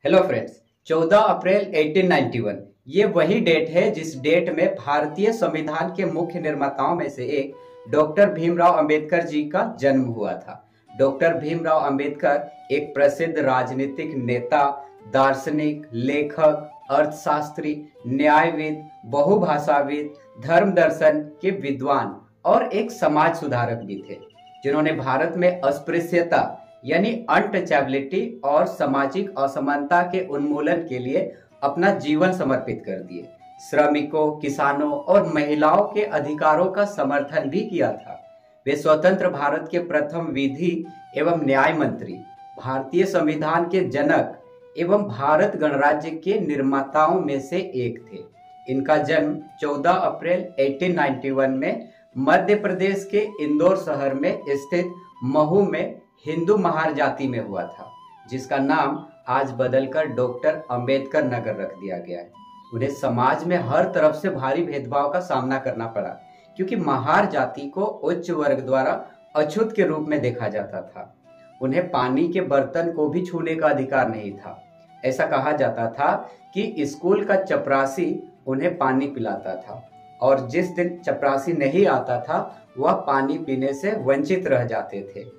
Hello friends. 14 अप्रैल 1891 ये वही date है जिस डेट में भारतीय संविधान के मुख्य निर्माताओं में से एक डॉक्टर भीमराव अंबेडकर जी का जन्म हुआ था। डॉक्टर भीमराव अंबेडकर एक प्रसिद्ध राजनीतिक नेता, दार्शनिक, लेखक, अर्थशास्त्री, न्यायविद, बहुभाषाविद, धर्म दर्शन के विद्वान और एक समाज सुधारक भी थे, जिन्होंने भारत में अस्पृश्यता यानी अनटचेबिलिटी और सामाजिक असमानता के उन्मूलन के लिए अपना जीवन समर्पित कर दिए। श्रमिकों, किसानों और महिलाओं के अधिकारों का समर्थन भी किया था। वे स्वतंत्र भारत के प्रथम विधि एवं न्याय मंत्री, भारतीय संविधान के जनक एवं भारत गणराज्य के निर्माताओं में से एक थे। इनका जन्म 14 अप्रैल 1891 में मध्य प्रदेश के इंदौर शहर में स्थित महू में हिंदू महार जाति में हुआ था, जिसका नाम आज बदलकर डॉक्टर अंबेडकर नगर रख दिया गया है। उन्हें समाज में हर तरफ से भारी भेदभाव का सामना करना पड़ा, क्योंकि महार जाति को उच्च वर्ग द्वारा अछूत के रूप में देखा जाता था। उन्हें पानी के बर्तन को भी छूने का अधिकार नहीं था। ऐसा कहा जाता था कि स्कूल का चपरासी उन्हें पानी पिलाता था और जिस दिन चपरासी नहीं आता था वह पानी पीने से वंचित रह जाते थे।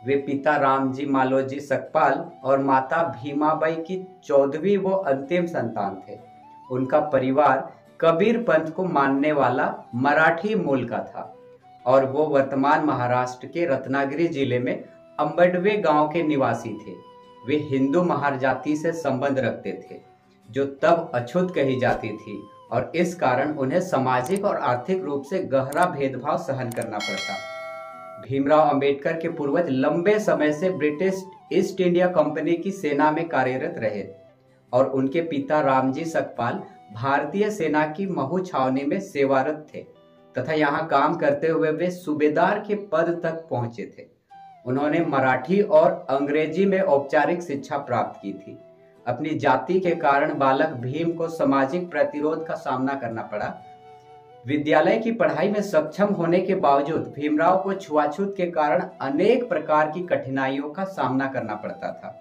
वे पिता रामजी मालोजी सकपाल और माता भीमाबाई की 14वीं व अंतिम संतान थे। उनका परिवार कबीर पंथ को मानने वाला मराठी मूल का था और वो वर्तमान महाराष्ट्र के रत्नागिरी जिले में अंबडवे गांव के निवासी थे। वे हिंदू महार जाति से संबंध रखते थे, जो तब अछूत कही जाती थी, और इस कारण उन्हें सामाजिक और आर्थिक रूप से गहरा भेदभाव सहन करना पड़ता। भीमराव अंबेडकर के पूर्वज लंबे समय से ब्रिटिश ईस्ट इंडिया कंपनी की सेना में कार्यरत रहे और उनके पिता रामजी सकपाल भारतीय सेना की महू छावनी में सेवारत थे तथा यहाँ काम करते हुए वे सूबेदार के पद तक पहुंचे थे। उन्होंने मराठी और अंग्रेजी में औपचारिक शिक्षा प्राप्त की थी। अपनी जाति के कारण बालक भीम को सामाजिक प्रतिरोध का सामना करना पड़ा। विद्यालय की पढ़ाई में सक्षम होने के बावजूद भीमराव को छुआछूत के कारण अनेक प्रकार की कठिनाइयों का सामना करना पड़ता था।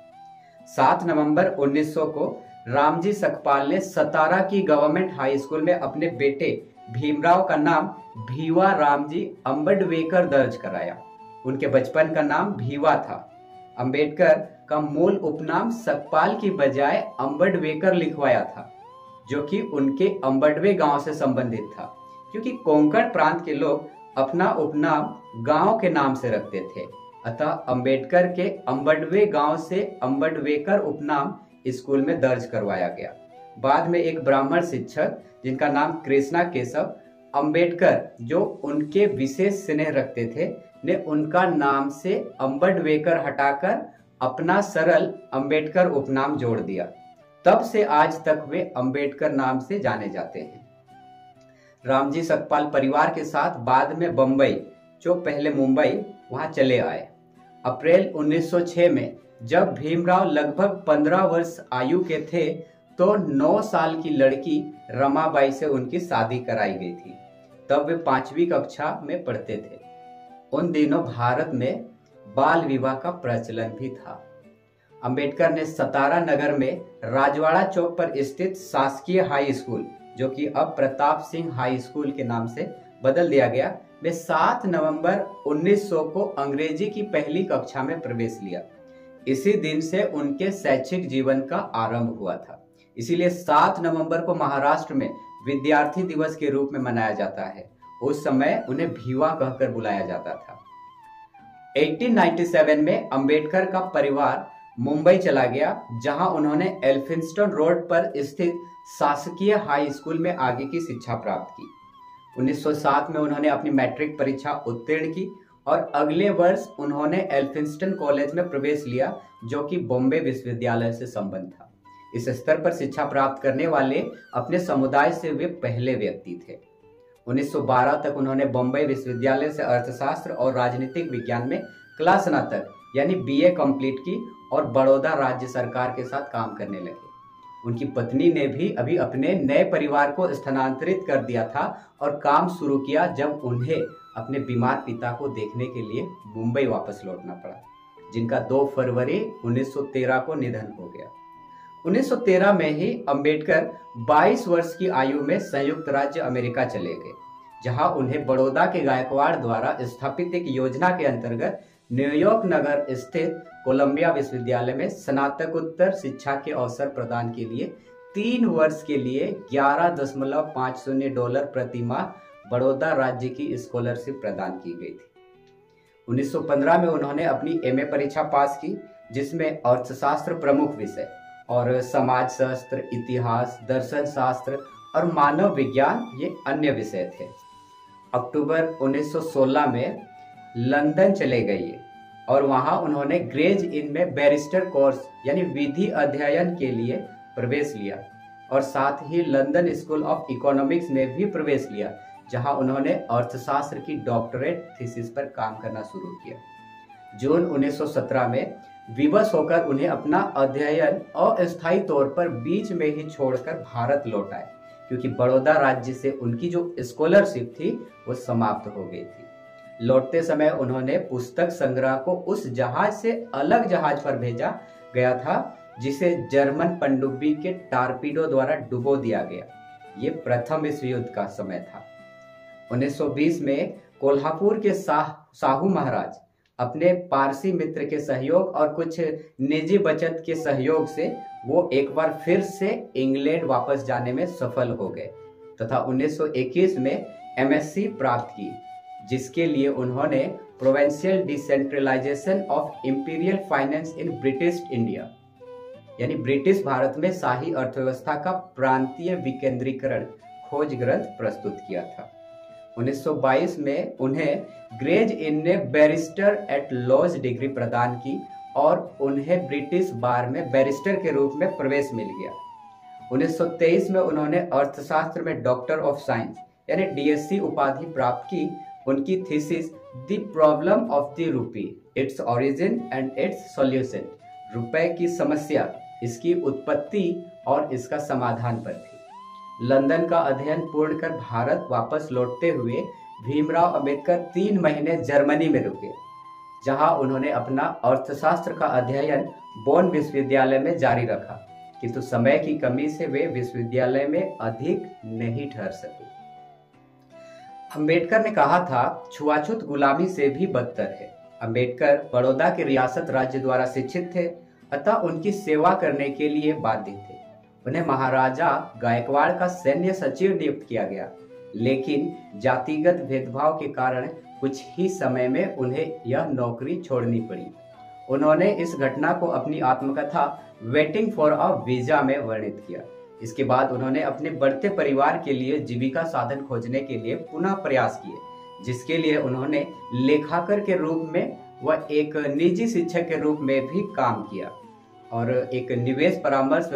7 नवंबर 1900 को रामजी सकपाल ने सतारा की गवर्नमेंट हाई स्कूल में अपने बेटे भीमराव का नाम भीवा रामजी अंबडवेकर दर्ज कराया। उनके बचपन का नाम भीवा था। अंबेडकर का मूल उपनाम सकपाल की बजाय अंबडवेकर लिखवाया था, जो कि उनके अंबडवे गांव से संबंधित था, क्योंकि कोंकण प्रांत के लोग अपना उपनाम गांव के नाम से रखते थे। अतः अंबेडकर के अंबडवे गांव से अंबडवेकर उपनाम स्कूल में दर्ज करवाया गया। बाद में एक ब्राह्मण शिक्षक, जिनका नाम कृष्णा केशव अंबेडकर, जो उनके विशेष स्नेह रखते थे, ने उनका नाम से अंबडवेकर हटाकर अपना सरल अंबेडकर उपनाम जोड़ दिया। तब से आज तक वे अंबेडकर नाम से जाने जाते हैं। रामजी सकपाल परिवार के साथ बाद में बंबई, जो पहले मुंबई, वहां चले आए। अप्रैल 1906 में जब भीमराव लगभग 15 वर्ष आयु के थे तो 9 साल की लड़की रमाबाई से उनकी शादी कराई गई थी। तब वे 5वीं कक्षा में पढ़ते थे। उन दिनों भारत में बाल विवाह का प्रचलन भी था। अंबेडकर ने सतारा नगर में राजवाड़ा चौक पर स्थित शासकीय हाई स्कूल, जो कि अब प्रताप सिंह हाई स्कूल के नाम से बदल दिया गया, में 7 नवंबर 1900 को अंग्रेजी की पहली कक्षा में प्रवेश लिया। इसी दिन से उनके शैक्षिक जीवन का आरंभ हुआ था। इसीलिए 7 नवंबर को महाराष्ट्र में विद्यार्थी दिवस के रूप में मनाया जाता है। उस समय उन्हें भीवा कहकर बुलाया जाता था। 1897 में अंबेडकर का परिवार मुंबई चला गया, जहां उन्होंने एल्फिंस्टन रोड पर स्थित शासकीय हाई स्कूल में आगे की शिक्षा प्राप्त की। 1907 में उन्होंने अपनी मैट्रिक परीक्षा उत्तीर्ण की और अगले वर्ष उन्होंने एल्फिंस्टन कॉलेज में प्रवेश लिया, जो कि बॉम्बे विश्वविद्यालय से संबद्ध था। इस स्तर पर शिक्षा प्राप्त करने वाले अपने समुदाय से वे पहले व्यक्ति थे। 1912 तक उन्होंने बॉम्बे विश्वविद्यालय से अर्थशास्त्र और राजनीतिक विज्ञान में कला स्नातक यानी BA कंप्लीट की और बड़ौदा राज्य सरकार के साथ काम करने लगे। उनकी पत्नी ने भी अभी अपने नए परिवार को स्थानांतरित कर दिया था और काम शुरू किया जब उन्हें अपने बीमार पिता को देखने के लिए मुंबई वापस लौटना पड़ा, जिनका 2 फरवरी 1913 को निधन हो गया। 1913 में ही अंबेडकर 22 वर्ष की आयु में संयुक्त राज्य अमेरिका चले गए, जहां उन्हें बड़ौदा के गायकवाड़ द्वारा स्थापित एक योजना के अंतर्गत न्यूयॉर्क नगर स्थित कोलंबिया विश्वविद्यालय में स्नातकोत्तर शिक्षा के अवसर प्रदान के लिए 3 वर्ष के लिए $11.50 प्रति माह बड़ौदा राज्य की स्कॉलरशिप प्रदान की गई थी। 1915 में उन्होंने अपनी एमए परीक्षा पास की, जिसमें अर्थशास्त्र प्रमुख विषय और समाजशास्त्र, इतिहास, दर्शन शास्त्र और मानव विज्ञान ये अन्य विषय थे। अक्टूबर 1916 में लंदन चले गए और वहां उन्होंने ग्रेज इन में बैरिस्टर कोर्स यानी विधि अध्ययन के लिए प्रवेश लिया और साथ ही लंदन स्कूल ऑफ इकोनॉमिक्स में भी प्रवेश लिया, जहां उन्होंने अर्थशास्त्र की डॉक्टरेट थीसिस पर काम करना शुरू किया। जून 1917 में विवश होकर उन्हें अपना अध्ययन अस्थायी तौर पर बीच में ही छोड़कर भारत लौट आए, क्योंकि बड़ौदा राज्य से उनकी जो स्कॉलरशिप थी वो समाप्त हो गई थी। लौटते समय उन्होंने पुस्तक संग्रह को उस जहाज से अलग जहाज पर भेजा गया था जिसे जर्मन पनडुब्बी के टारपीडो द्वारा डुबो दिया गया। ये प्रथम विश्व युद्ध का समय था। 1920 में कोल्हापुर के साहू महाराज अपने पारसी मित्र के सहयोग और कुछ निजी बचत के सहयोग से वो एक बार फिर से इंग्लैंड वापस जाने में सफल हो गए तथा 1921 में एमएससी प्राप्त की, जिसके लिए उन्होंने provincial decentralisation of imperial finance in British India यानी ब्रिटिश भारत में शाही अर्थव्यवस्था का प्रांतीय विकेंद्रीकरण खोज ग्रंथ प्रस्तुत किया था। 1922 में उन्हें ग्रेज इन ने बैरिस्टर एट लॉज डिग्री प्रदान की और उन्हें ब्रिटिश बार में बैरिस्टर के रूप में प्रवेश मिल गया। 1923 में उन्होंने अर्थशास्त्र में डॉक्टर ऑफ साइंस यानी डीएससी उपाधि प्राप्त की। उनकी thesis the problem of the rupee, its origin and it's solution, रुपए की समस्या, इसकी उत्पत्ति और इसका समाधान पर थी। लंदन का अध्ययन पूर्ण कर भारत वापस लौटते हुए भीमराव अंबेडकर 3 महीने जर्मनी में रुके, जहां उन्होंने अपना अर्थशास्त्र का अध्ययन बोन विश्वविद्यालय में जारी रखा, किंतु समय की कमी से वे विश्वविद्यालय में अधिक नहीं ठहर सके। अंबेडकर ने कहा था, छुआछूत गुलामी से भी बदतर है। अंबेडकर बड़ौदा के रियासत राज्य द्वारा शिक्षित थे, अतः उनकी सेवा करने के लिए बाध्य थे। उन्हें महाराजा गायकवाड़ का सैन्य सचिव नियुक्त किया गया, लेकिन जातिगत भेदभाव के कारण कुछ ही समय में उन्हें यह नौकरी छोड़नी पड़ी। उन्होंने इस घटना को अपनी आत्मकथा वेटिंग फॉर अ वीजा में वर्णित किया। इसके बाद उन्होंने अपने बढ़ते परिवार के लिए जीविका साधन खोजने के लिए पुनः प्रयास किए, जिसके लिए उन्होंने लेखाकार के रूप में व एक निजी शिक्षक के रूप में भी काम किया और एक निवेश परामर्श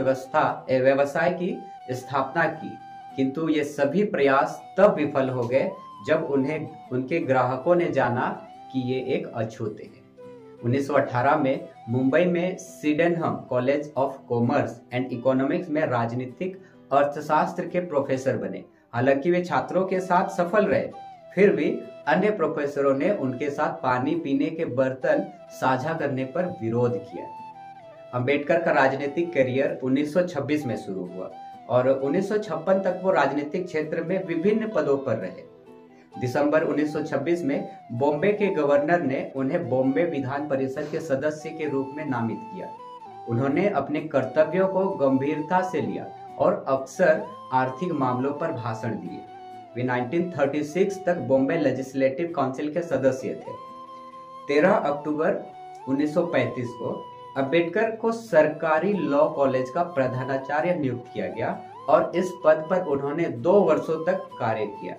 व्यवसाय की स्थापना की। किंतु ये सभी प्रयास तब विफल हो गए जब उन्हें उनके ग्राहकों ने जाना कि ये एक अछूते हैं। 1918 में मुंबई में Sydenham college of commerce and economics में राजनीतिक अर्थशास्त्र के प्रोफेसर बने। हालांकि वे छात्रों के साथ सफल रहे, फिर भी अन्य प्रोफेसरों ने उनके साथ पानी पीने के बर्तन साझा करने पर विरोध किया। अंबेडकर का राजनीतिक करियर 1926 में शुरू हुआ और 1956 तक वो राजनीतिक क्षेत्र में विभिन्न पदों पर रहे। दिसंबर 1926 में बॉम्बे के गवर्नर ने उन्हें बॉम्बे विधान परिषद के सदस्य के रूप में नामित किया। उन्होंने अपने कर्तव्यों को गंभीरता से लिया और अक्सर आर्थिक मामलों पर भाषण दिए। वे 1936 तक बॉम्बे लेजिस्लेटिव काउंसिल के सदस्य थे। 13 अक्टूबर 1935 को अंबेडकर को सरकारी लॉ कॉलेज का प्रधानाचार्य नियुक्त किया गया और इस पद पर उन्होंने 2 वर्षों तक कार्य किया।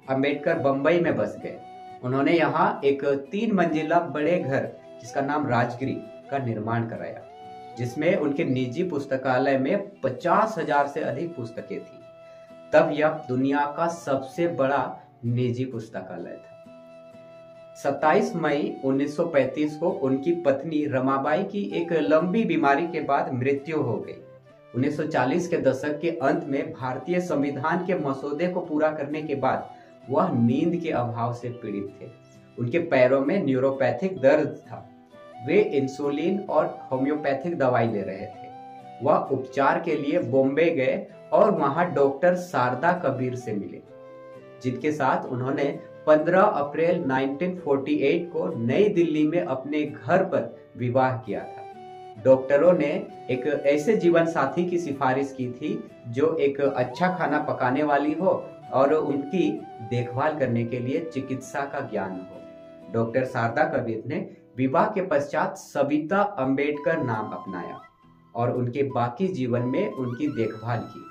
अंबेडकर बंबई में बस गए। उन्होंने यहाँ एक 3 मंजिला बड़े घर जिसका नाम राजगिरी का निर्माण कराया, जिसमें उनके निजी पुस्तकालय में 50,000 से अधिक पुस्तकें थी। तब यह दुनिया का सबसे बड़ा निजी पुस्तकालय था। 27 मई 1935 को उनकी पत्नी रमाबाई की एक लंबी बीमारी के बाद मृत्यु हो गई। 1940 के दशक के अंत में भारतीय संविधान के मसौदे को पूरा करने के बाद वह नींद के अभाव से पीड़ित थे। उनके पैरों में न्यूरोपैथिक दर्द था। वे इंसुलिन और होम्योपैथिक दवाई ले रहे थे। वह उपचार के लिए बॉम्बे गए और वहां डॉक्टर शारदा कबीर से मिले, जिनके साथ उन्होंने 15 अप्रैल 1948 को नई दिल्ली में अपने घर पर विवाह किया था। डॉक्टरों ने एक ऐसे जीवन साथी की सिफारिश की थी जो एक अच्छा खाना पकाने वाली हो और उनकी देखभाल करने के लिए चिकित्सा का ज्ञान हो। डॉक्टर शारदा कबीर ने विवाह के पश्चात सविता अंबेडकर नाम अपनाया और उनके बाकी जीवन में उनकी देखभाल की।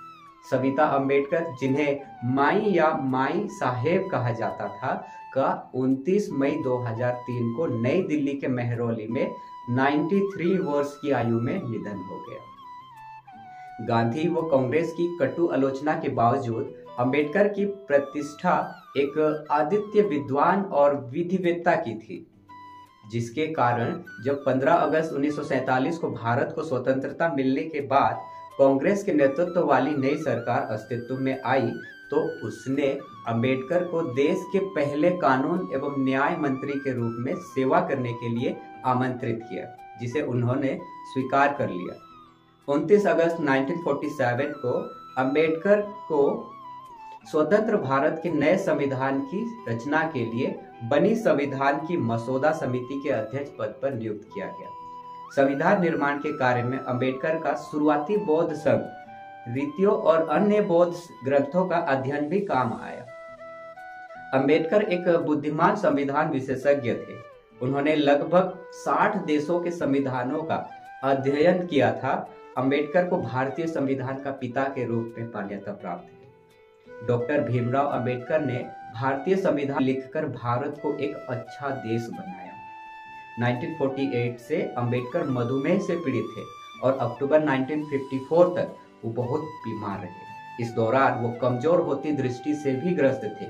सविता अंबेडकर, जिन्हें माई या माई साहेब कहा जाता था, का 29 मई 2003 को नई दिल्ली के मेहरौली में 93 वर्ष की आयु में निधन हो गया। गांधी व कांग्रेस की कटु आलोचना के बावजूद अंबेडकर की प्रतिष्ठा एक आदित्य विद्वान और विधिवेत्ता की थी, जिसके कारण जब 15 अगस्त 1947 को भारत को स्वतंत्रता मिलने के बाद कांग्रेस के नेतृत्व वाली नई सरकार अस्तित्व में आई तो उसने अंबेडकर को देश के पहले कानून एवं न्याय मंत्री के रूप में सेवा करने के लिए आमंत्रित किया, जिसे उन्होंने स्वीकार कर लिया। 29 अगस्त 1947 को अंबेडकर को स्वतंत्र भारत के नए संविधान की रचना के लिए बनी संविधान की मसौदा समिति के अध्यक्ष पद पर नियुक्त किया गया। संविधान निर्माण के कार्य में अंबेडकर का शुरुआती बौद्ध संघ, रीतियों और अन्य बौद्ध ग्रंथों का अध्ययन भी काम आया। अंबेडकर एक बुद्धिमान संविधान विशेषज्ञ थे। उन्होंने लगभग 60 देशों के संविधानों का अध्ययन किया था। अंबेडकर को भारतीय संविधान का पिता के रूप में मान्यता प्राप्त है। डॉक्टर भीमराव अंबेडकर ने भारतीय संविधान लिखकर भारत को एक अच्छा देश बनाया। 1948 से अंबेडकर मधुमेह से पीड़ित थे और अक्टूबर 1954 तक वो बहुत बीमार रहे। इस दौरान वो कमजोर होती दृष्टि से भी ग्रस्त थे।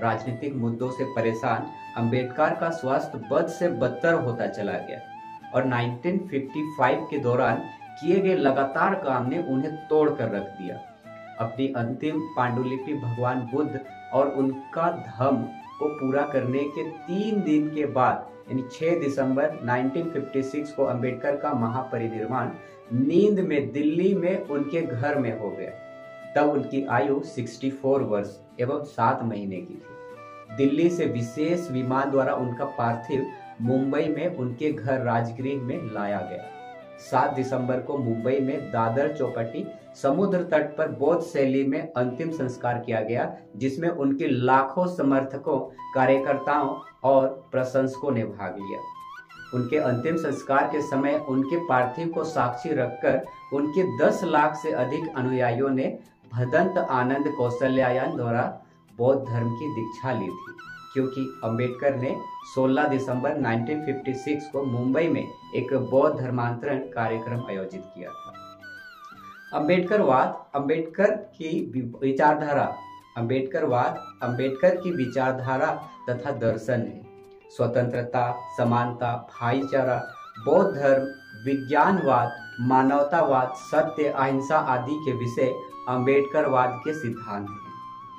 राजनीतिक मुद्दों से परेशान अंबेडकर का स्वास्थ्य बद से बदतर होता चला गया और 1955 के दौरान किए गए लगातार काम ने उन्हें तोड़ कर रख दिया। अपनी अंतिम पांडुलिपि भगवान बुद्ध और उनका धम्म को पूरा करने के 3 दिन के बाद यानी 6 दिसंबर 1956 को अंबेडकर का महापरिनिर्वाण नींद में दिल्ली में उनके घर में हो गया। तब उनकी आयु 64 वर्ष एवं 7 महीने की थी। दिल्ली से विशेष विमान द्वारा उनका पार्थिव मुंबई में उनके घर राजगृह में लाया गया। 7 दिसंबर को मुंबई में दादर चौपाटी समुद्र तट पर बौद्ध शैली में अंतिम संस्कार किया गया, जिसमें उनके लाखों समर्थकों, कार्यकर्ताओं और प्रशंसकों ने भाग लिया। उनके अंतिम संस्कार के समय उनके पार्थिव को साक्षी रखकर उनके 10 लाख से अधिक अनुयायियों ने भदंत आनंद कौशल्यायन द्वारा बौद्ध धर्म की दीक्षा ली थी, क्योंकि अंबेडकर ने 16 दिसंबर 1956 को मुंबई में एक बौद्ध धर्मांतरण कार्यक्रम आयोजित किया था। अंबेडकरवाद अंबेडकर की विचारधारा तथा दर्शन है। स्वतंत्रता, समानता, भाईचारा, बौद्ध धर्म, विज्ञानवाद, मानवतावाद, सत्य, अहिंसा आदि के विषय अंबेडकरवाद के सिद्धांत हैं।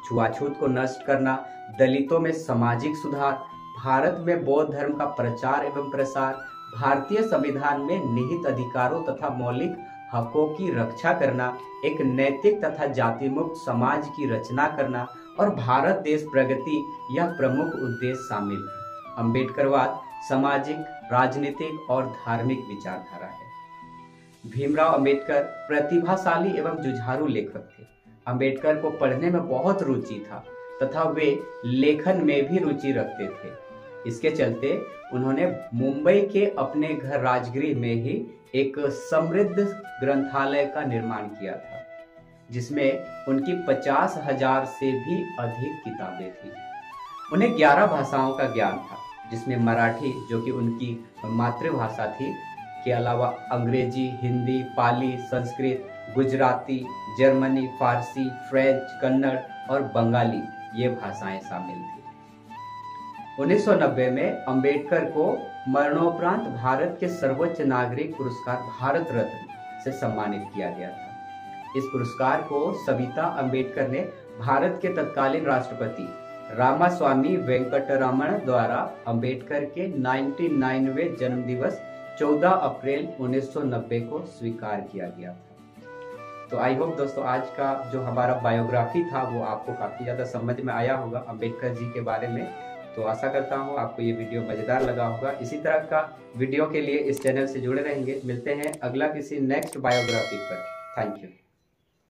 छुआछूत को नष्ट करना, दलितों में सामाजिक सुधार, भारत में बौद्ध धर्म का प्रचार एवं प्रसार, भारतीय संविधान में निहित अधिकारों तथा मौलिक हकों की रक्षा करना, एक नैतिक तथा जाति मुक्त समाज की रचना करना और भारत देश प्रगति, यह प्रमुख उद्देश्य शामिल है। अंबेडकरवाद सामाजिक, राजनीतिक और धार्मिक विचारधारा है। भीमराव अंबेडकर प्रतिभाशाली एवं जुझारू लेखक थे। अंबेडकर को पढ़ने में बहुत रुचि था तथा वे लेखन में भी रुचि रखते थे। इसके चलते उन्होंने मुंबई के अपने घर राजगृह में ही एक समृद्ध ग्रंथालय का निर्माण किया था, जिसमें उनकी 50,000 से भी अधिक किताबें थी। उन्हें 11 भाषाओं का ज्ञान था, जिसमें मराठी, जो कि उनकी मातृभाषा थी, के अलावा अंग्रेजी, हिंदी, पाली, संस्कृत, गुजराती, जर्मनी, फारसी, फ्रेंच, कन्नड़ और बंगाली ये भाषाएं शामिल थी। 1990 में अंबेडकर को मरणोपरांत भारत के सर्वोच्च नागरिक पुरस्कार भारत रत्न से सम्मानित किया गया था। इस पुरस्कार को सविता अंबेडकर ने भारत के तत्कालीन राष्ट्रपति रामास्वामी वेंकटरमण द्वारा अंबेडकर के 99वें जन्म दिवस 14 अप्रैल 1990 को स्वीकार किया गया था। तो आई होप दोस्तों आज का जो हमारा बायोग्राफी था वो आपको काफ़ी ज़्यादा समझ में आया होगा अम्बेडकर जी के बारे में। तो आशा करता हूँ आपको ये वीडियो मज़ेदार लगा होगा। इसी तरह का वीडियो के लिए इस चैनल से जुड़े रहेंगे। मिलते हैं अगला किसी नेक्स्ट बायोग्राफी पर। Thank you.